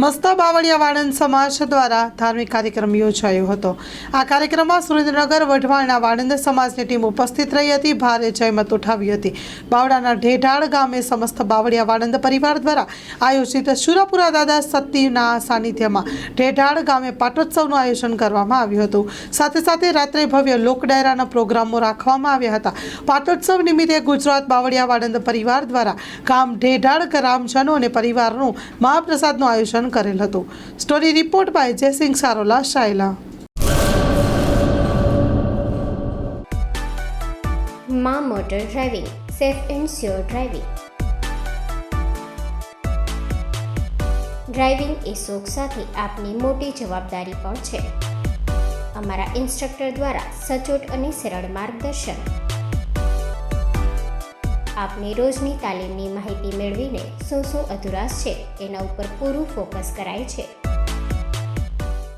મસ્તા બાવળિયા વાણંદ સમાજ દ્વારા ધાર્મિક કાર્યક્રમ યોજાયો હતો। આ કાર્યક્રમમાં સુરેન્દ્રનગર વઢવાણના વાણંદ સમાજની ટીમ ઉપસ્થિત રહી હતી। ભારે જહેમત ઉઠાવી હતી। બાવળાના ઢેઢાળ ગામે સમસ્ત બાવળિયા વાણંદ પરિવાર દ્વારા આયોજિત શુરાપુરા દાદા સતીના સાનિધ્યમાં ઢેઢાળ ગામે પાટોત્સવનું આયોજન કરવામાં આવ્યું હતું। સાથે સાથે રાત્રે ભવ્ય લોક ડાયરાના પ્રોગ્રામો રાખવામાં આવ્યા હતા। પાટોત્સવ નિમિત્તે ગુજરાત બાવળિયા વાણંદ પરિવાર દ્વારા ગામ ઢેઢાળ ગ્રામજનો અને પરિવારનું મહાપ્રસાદનું આયોજન કરેલ હતું। Story report by Jaysinh Sarola Shayla. માં motor driving, safe and sure driving. Driving એ શોખ સાથે આપની મોટી જવાબદારી પણ છે। અમારા ઇન્સ્ટ્રક્ટર દ્વારા સચોટ અને સરળ માર્ગદર્શન। આપની રોજની તાલીમની માહિતી મેળવીને શું અધુરાશ છે એના ઉપર પૂરું ફોકસ કરાય છે।